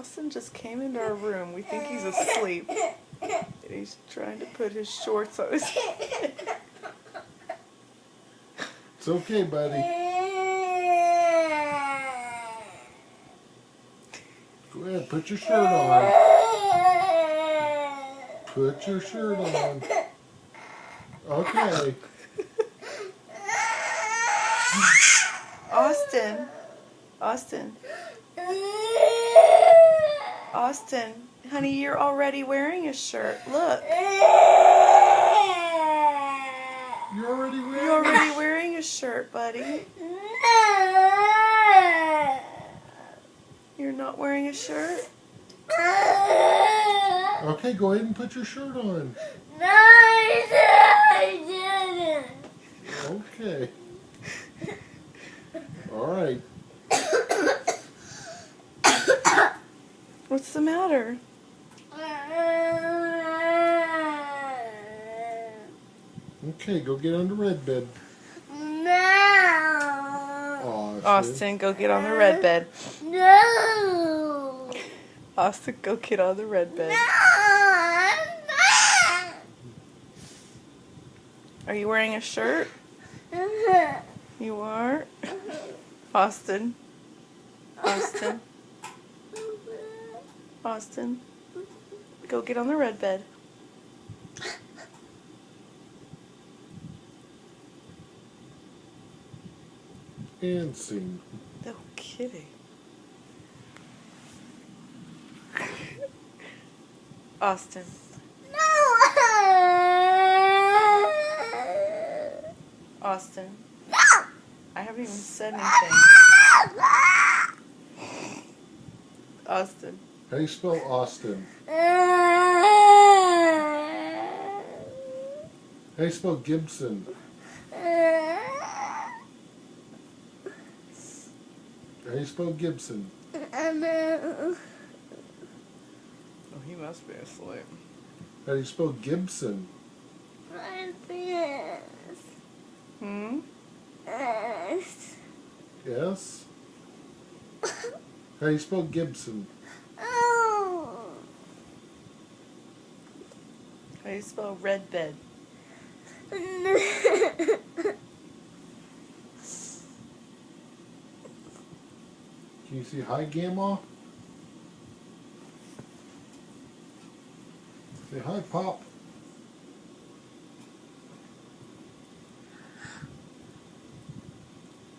Austin just came into our room. We think he's asleep. And he's trying to put his shorts on his head. It's okay, buddy. Go ahead, put your shirt on. Put your shirt on. Okay. Austin. Austin. Austin. Honey, you're already wearing a shirt. Look. You're already wearing You're already wearing a shirt, buddy. You're not wearing a shirt? Okay, go ahead and put your shirt on. No, I didn't. Okay. All right. What's the matter? Okay, go get on the red bed. No. Austin, go get on the red bed. No. Austin, go get on the red bed. Are you wearing a shirt? You are? Austin. Austin. Austin. Go get on the red bed. And scene. No kidding. Austin. Austin. I haven't even said anything. Austin. How do you spell Austin? How do you spell Gibson? How do you spell Gibson? Oh, he must be asleep. How do you spell Gibson? Hmm? Yes? How do you spell Gibson? How do you spell red bed? Can you see hi, Gamma? Say hi, Pop.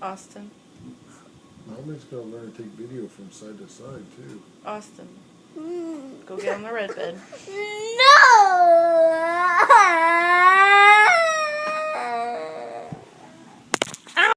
Austin. Mommy's gonna learn to take video from side to side too. Austin. Go get on the red bed. No!